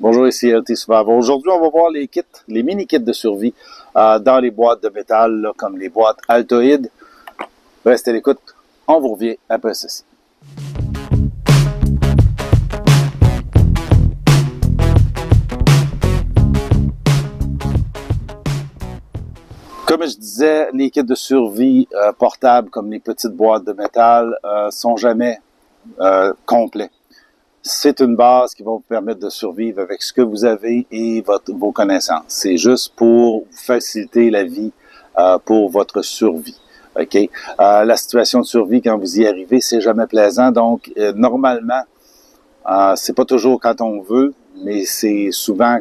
Bonjour, ici LT Survivor. Aujourd'hui, on va voir les kits, les mini-kits de survie dans les boîtes de métal, là, comme les boîtes Altoid. Restez à l'écoute, on vous revient après ceci. Comme je disais, les kits de survie portables, comme les petites boîtes de métal, sont jamais complets. C'est une base qui va vous permettre de survivre avec ce que vous avez et vos connaissances. C'est juste pour vous faciliter la vie pour votre survie. OK? La situation de survie, quand vous y arrivez, c'est jamais plaisant. Donc, normalement, c'est pas toujours quand on veut, mais c'est souvent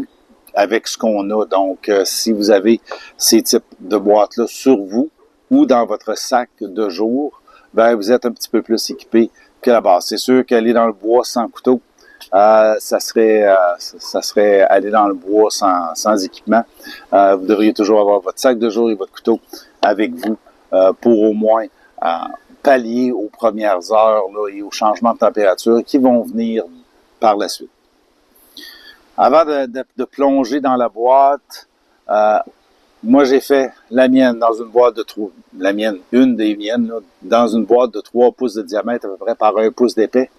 avec ce qu'on a. Donc, si vous avez ces types de boîtes-là sur vous ou dans votre sac de jour, ben vous êtes un petit peu plus équipé que la base. C'est sûr qu'aller dans le bois sans couteau, ça serait aller dans le bois sans équipement. Vous devriez toujours avoir votre sac de jour et votre couteau avec vous pour au moins pallier aux premières heures là, et aux changements de température qui vont venir par la suite. Avant de plonger dans la boîte, moi j'ai fait la mienne dans une boîte de 3, la mienne, une des miennes, là, dans une boîte de 3 pouces de diamètre à peu près par 1 pouce d'épais.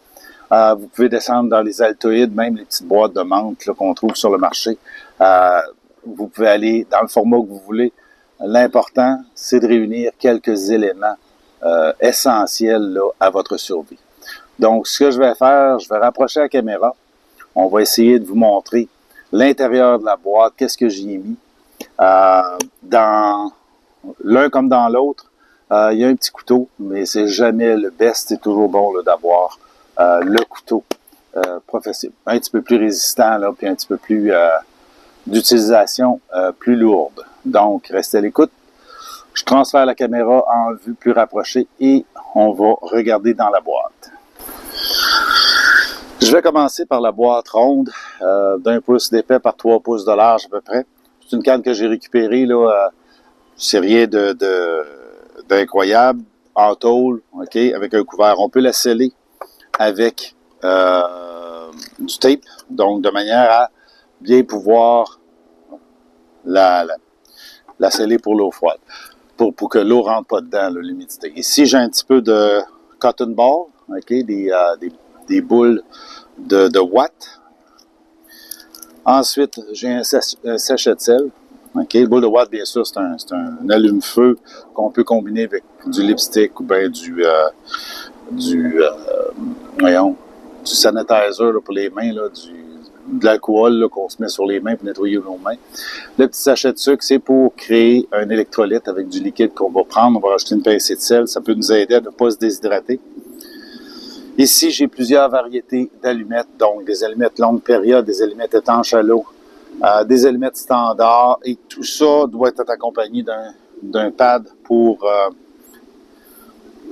Vous pouvez descendre dans les Altoïdes, même les petites boîtes de menthe qu'on trouve sur le marché. Vous pouvez aller dans le format que vous voulez. L'important, c'est de réunir quelques éléments essentiels là, à votre survie. Donc, ce que je vais faire, je vais rapprocher la caméra. On va essayer de vous montrer l'intérieur de la boîte, qu'est-ce que j'y ai mis. Dans l'un comme dans l'autre, il y a un petit couteau, mais c'est jamais le best. C'est toujours bon d'avoir le couteau professionnel, un petit peu plus résistant, là, puis un petit peu plus d'utilisation plus lourde. Donc, restez à l'écoute. Je transfère la caméra en vue plus rapprochée et on va regarder dans la boîte. Je vais commencer par la boîte ronde d'1 pouce d'épais par 3 pouces de large à peu près. C'est une canne que j'ai récupérée, là, c'est rien d'incroyable, en tôle, OK, avec un couvert. On peut la sceller avec du tape, donc de manière à bien pouvoir la sceller pour l'eau froide, pour que l'eau rentre pas dedans, l'humidité. Ici, j'ai un petit peu de cotton ball, OK, des boules de watts. Ensuite, j'ai un sachet de sel. OK, le boule de watt, bien sûr, c'est un allume-feu qu'on peut combiner avec du lipstick ou bien du sanitizer là, pour les mains, là, de l'alcool qu'on se met sur les mains pour nettoyer nos mains. Le petit sachet de sucre, c'est pour créer un électrolyte avec du liquide qu'on va prendre. On va rajouter une pincée de sel. Ça peut nous aider à ne pas se déshydrater. Ici, j'ai plusieurs variétés d'allumettes, donc des allumettes longue période, des allumettes étanches à l'eau, des allumettes standards, et tout ça doit être accompagné d'un pad pour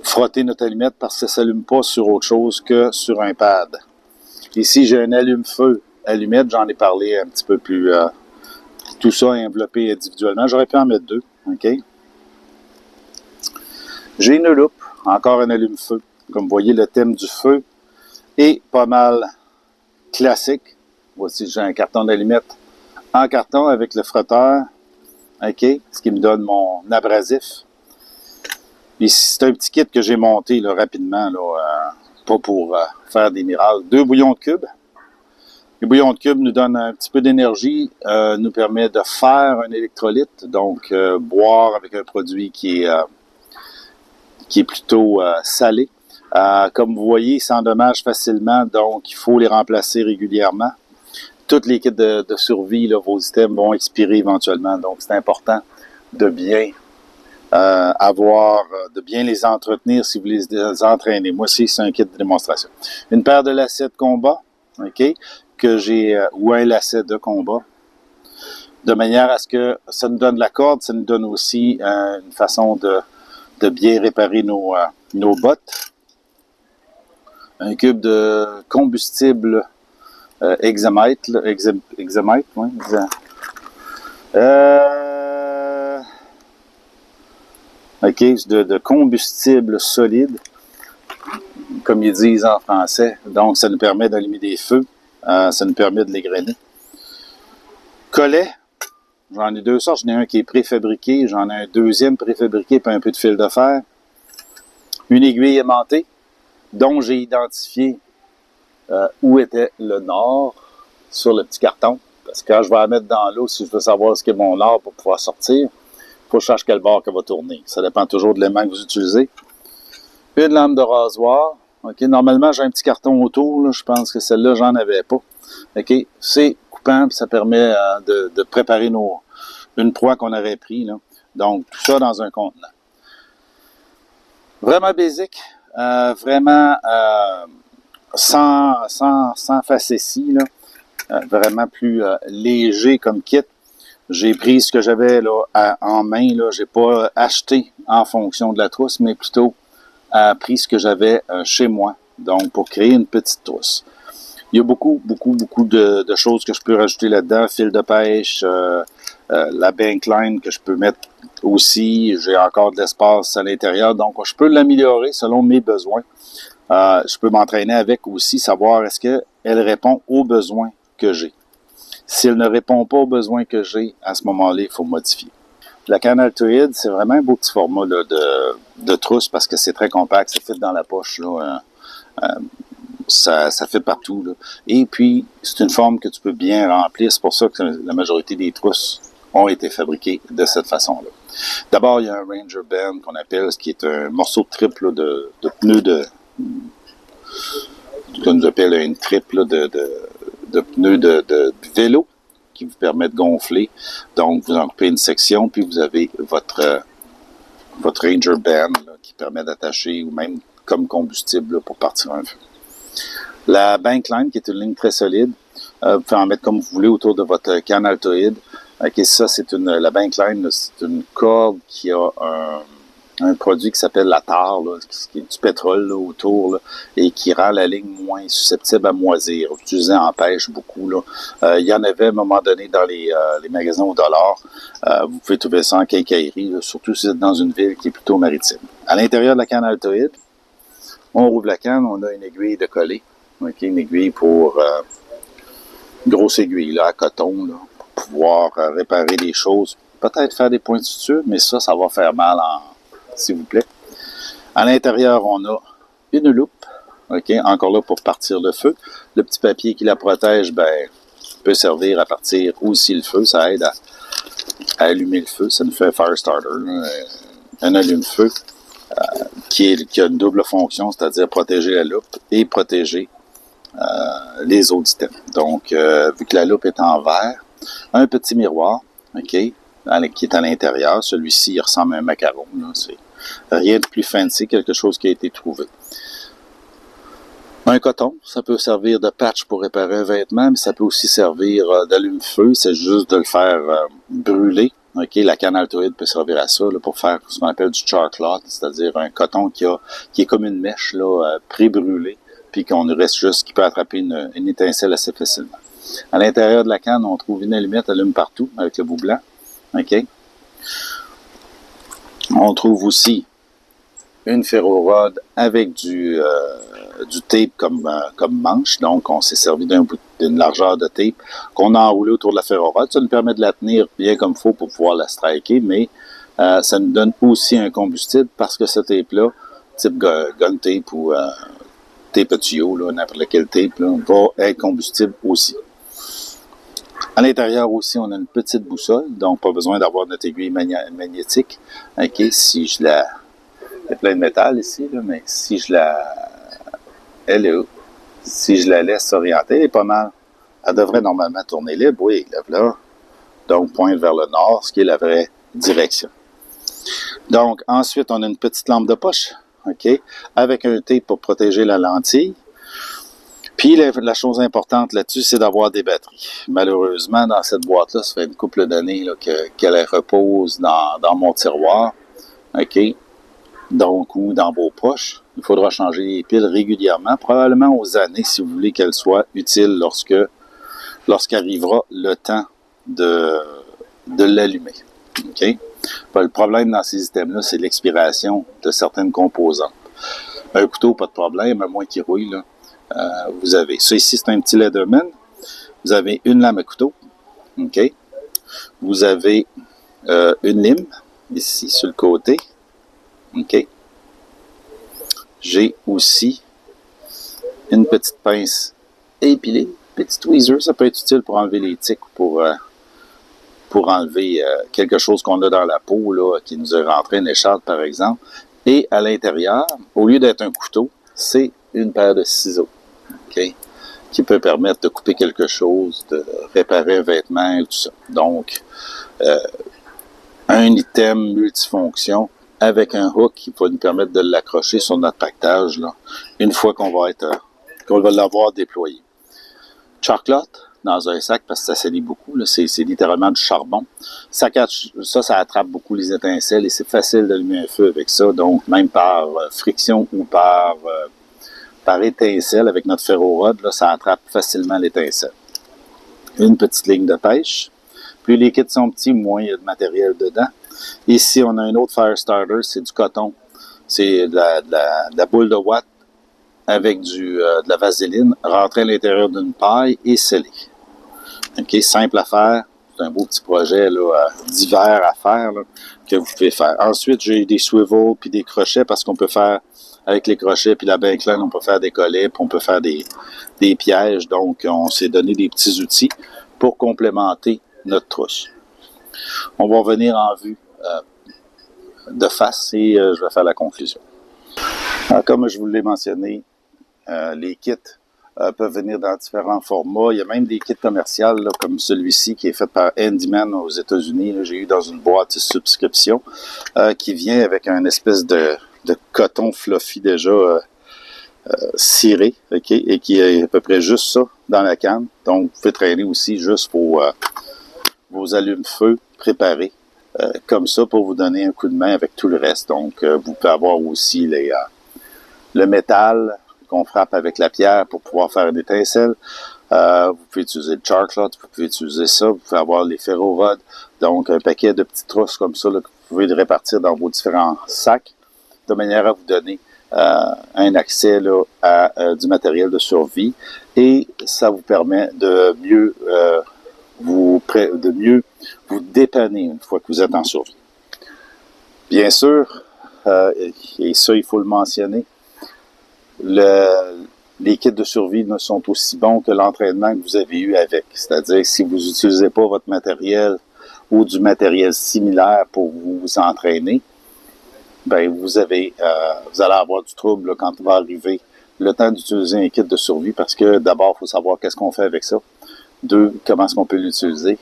frotter notre allumette parce que ça ne s'allume pas sur autre chose que sur un pad. Ici, j'ai un allume-feu allumette, j'en ai parlé un petit peu plus. Tout ça est enveloppé individuellement. J'aurais pu en mettre 2. OK? J'ai une loupe, encore un allume-feu. Comme vous voyez, le thème du feu est pas mal classique. Voici, j'ai un carton d'allumettes en carton avec le frotteur, OK, ce qui me donne mon abrasif. Ici, c'est un petit kit que j'ai monté là, rapidement, là, pas pour faire des miracles. 2 bouillons de cubes. Les bouillons de cubes nous donnent un petit peu d'énergie, nous permet de faire un électrolyte, donc boire avec un produit qui est plutôt salé. Comme vous voyez, ils s'endommagent facilement, donc il faut les remplacer régulièrement. Tous les kits de survie, là, vos items vont expirer éventuellement, donc c'est important de bien de bien les entretenir si vous les entraînez. Moi aussi, c'est un kit de démonstration. Une paire de lacets de combat, OK, ou un lacet de combat, de manière à ce que ça nous donne la corde, ça nous donne aussi une façon de bien réparer nos bottes. Un cube de combustible hexamètre, oui. OK, de combustible solide, comme ils disent en français. Donc, ça nous permet d'allumer des feux, ça nous permet de l'égrener. Collet, j'en ai deux sortes. J'en ai un qui est préfabriqué, j'en ai un deuxième préfabriqué, puis un peu de fil de fer. Une aiguille aimantée, dont j'ai identifié où était le nord sur le petit carton. Parce que quand je vais la mettre dans l'eau, si je veux savoir ce qu'est mon nord pour pouvoir sortir, il faut que je sache quel bord qu'elle va tourner. Ça dépend toujours de l'aimant que vous utilisez. Une lame de rasoir. OK, normalement, j'ai un petit carton autour. Là. Je pense que celle-là, j'en avais pas. OK, c'est coupant, puis ça permet de préparer une proie qu'on aurait pris. Là. Donc, tout ça dans un contenant. Vraiment basique. Vraiment sans facétie. Là. Vraiment plus léger comme kit. J'ai pris ce que j'avais là en main. Là, j'ai pas acheté en fonction de la trousse, mais plutôt pris ce que j'avais chez moi. Donc, pour créer une petite trousse. Il y a beaucoup de choses que je peux rajouter là-dedans. Fil de pêche, la bankline que je peux mettre aussi. J'ai encore de l'espace à l'intérieur. Donc, je peux l'améliorer selon mes besoins. Je peux m'entraîner avec aussi, savoir est-ce qu'elle répond aux besoins que j'ai. Si elle ne répond pas aux besoins que j'ai, à ce moment-là, il faut modifier. La canne Altoid, c'est vraiment un beau petit format là, de trousse parce que c'est très compact, ça fit dans la poche. Là, ça fit partout. Là. Et puis, c'est une forme que tu peux bien remplir. C'est pour ça que la majorité des trousses ont été fabriquées de cette façon-là. D'abord, il y a un Ranger Band qu'on appelle, ce qui est un morceau de triple là, de pneus qu'on appelle une triple de pneus de vélo qui vous permet de gonfler. Donc, vous en coupez une section, puis vous avez votre Ranger Band là, qui permet d'attacher, ou même comme combustible là, pour partir un feu. La Bankline, qui est une ligne très solide, vous pouvez en mettre comme vous voulez autour de votre canne Altoid. Okay, ça, la Bankline, c'est une corde qui a un produit qui s'appelle la tar, là, qui est du pétrole là, autour, là, et qui rend la ligne moins susceptible à moisir. Utilisé en pêche beaucoup. Là. Il y en avait à un moment donné dans les magasins au dollar. Vous pouvez trouver ça en quincaillerie, là, surtout si vous êtes dans une ville qui est plutôt maritime. À l'intérieur de la canne Altoid, on rouvre la canne, on a une aiguille de coller. Okay, une aiguille pour une grosse aiguille là, à coton là, pour pouvoir réparer des choses. Peut-être faire des points de suture, mais ça va faire mal s'il vous plaît. À l'intérieur, on a une loupe, okay, encore là pour partir le feu. Le petit papier qui la protège, peut servir à partir aussi le feu. Ça aide à allumer le feu. Ça nous fait un fire starter, un allume-feu qui a une double fonction, c'est-à-dire protéger la loupe et protéger les autres items. Donc, vu que la loupe est en verre, un petit miroir, OK, qui est à l'intérieur. Celui-ci, il ressemble à un macaron. C'est rien de plus fancy, quelque chose qui a été trouvé. Un coton, ça peut servir de patch pour réparer un vêtement, mais ça peut aussi servir d'allume-feu. C'est juste de le faire brûler. OK, la canne Altoid peut servir à ça là, pour faire ce qu'on appelle du char cloth, c'est-à-dire un coton qui est comme une mèche là, pré-brûlée, puis qu'on reste juste, qui peut attraper une étincelle assez facilement. À l'intérieur de la canne, on trouve une allumette allume partout avec le bout blanc. OK. On trouve aussi une ferrorod avec du tape comme manche. Donc, on s'est servi d'une largeur de tape qu'on a enroulé autour de la ferrorod. Ça nous permet de la tenir bien comme il faut pour pouvoir la striker, mais ça nous donne aussi un combustible parce que ce tape-là, type gun tape ou tape à tuyau, n'importe quel tape, là, va être combustible aussi. À l'intérieur aussi, on a une petite boussole, donc pas besoin d'avoir notre aiguille magnétique. OK, si je la... Il y a plein de métal ici, là, mais si je la... Elle est où? Si je la laisse s'orienter, elle est pas mal. Elle devrait normalement tourner libre, oui, là. Donc, pointe vers le nord, ce qui est la vraie direction. Donc, ensuite, on a une petite lampe de poche, OK, avec un tape pour protéger la lentille. Puis, la chose importante là-dessus, c'est d'avoir des batteries. Malheureusement, dans cette boîte-là, ça fait une couple d'années qu'elle repose dans mon tiroir, OK, donc, ou dans vos poches. Il faudra changer les piles régulièrement, probablement aux années, si vous voulez qu'elle soit utile lorsqu'arrivera le temps de l'allumer. OK? Le problème dans ces items-là, c'est l'expiration de certaines composantes. Un couteau, pas de problème, à moins qu'il rouille, là. Vous avez ça ici, c'est un petit Leatherman. Vous avez une lame à couteau, OK, Vous avez une lime, ici, sur le côté. OK. J'ai aussi une petite pince épilée, petit tweezer, ça peut être utile pour enlever les tiques ou pour enlever quelque chose qu'on a dans la peau, là, qui nous est rentré, une écharpe par exemple. Et à l'intérieur, au lieu d'être un couteau, c'est une paire de ciseaux, OK, qui peut permettre de couper quelque chose, de réparer un vêtement et tout ça. Donc, un item multifonction avec un hook qui va nous permettre de l'accrocher sur notre pactage, là, une fois qu'on va l'avoir déployé. Chocolate dans un sac, parce que ça salit beaucoup, là, c'est littéralement du charbon. Ça attrape beaucoup les étincelles et c'est facile d'allumer un feu avec ça, donc même par friction ou par étincelle avec notre ferro-rod, là, ça attrape facilement l'étincelle. Une petite ligne de pêche. Plus les kits sont petits, moins il y a de matériel dedans. Ici, on a un autre fire starter, c'est du coton. C'est de la boule de watt avec de la vaseline rentrée à l'intérieur d'une paille et scellée. OK, simple à faire. C'est un beau petit projet d'hiver à faire là, que vous pouvez faire. Ensuite, j'ai des swivels puis des crochets parce qu'on peut faire, avec les crochets puis la baincline, on peut faire des collets puis on peut faire des pièges. Donc, on s'est donné des petits outils pour complémenter notre trousse. On va revenir en vue de face et je vais faire la conclusion. Alors, comme je vous l'ai mentionné, les kits peuvent venir dans différents formats. Il y a même des kits commerciaux là, comme celui-ci qui est fait par Handyman aux États-Unis. J'ai eu dans une boîte de subscription qui vient avec un espèce de coton fluffy déjà ciré, OK, et qui est à peu près juste ça dans la canne. Donc, vous pouvez traîner aussi juste vos allumes-feu préparés comme ça pour vous donner un coup de main avec tout le reste. Donc, vous pouvez avoir aussi le métal qu'on frappe avec la pierre pour pouvoir faire une étincelle. Vous pouvez utiliser le charcloth, vous pouvez utiliser ça, vous pouvez avoir les ferro-rods. Donc, un paquet de petites trousses comme ça là, que vous pouvez répartir dans vos différents sacs de manière à vous donner un accès là, à du matériel de survie et ça vous permet de mieux vous dépanner une fois que vous êtes en survie. Bien sûr, et ça il faut le mentionner, les kits de survie ne sont aussi bons que l'entraînement que vous avez eu avec. C'est-à-dire que si vous n'utilisez pas votre matériel ou du matériel similaire pour vous entraîner, ben vous allez avoir du trouble là, quand il va arriver le temps d'utiliser un kit de survie parce que d'abord, il faut savoir qu'est-ce qu'on fait avec ça. 2, comment est-ce qu'on peut l'utiliser?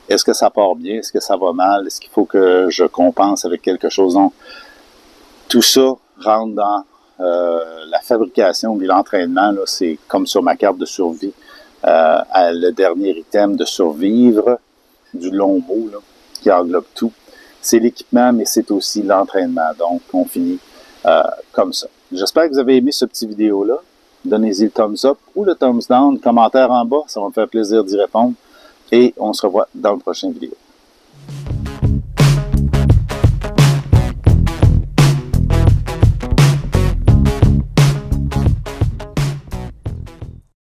Est-ce que ça part bien? Est-ce que ça va mal? Est-ce qu'il faut que je compense avec quelque chose? Donc, tout ça rentre dans la fabrication et l'entraînement. C'est comme sur ma carte de survie. Le dernier item de survivre, du long mot là, qui englobe tout. C'est l'équipement, mais c'est aussi l'entraînement. Donc, on finit comme ça. J'espère que vous avez aimé ce petit vidéo-là. Donnez-y le thumbs up ou le thumbs down, commentaire en bas, ça va me faire plaisir d'y répondre. Et on se revoit dans le prochain vidéo.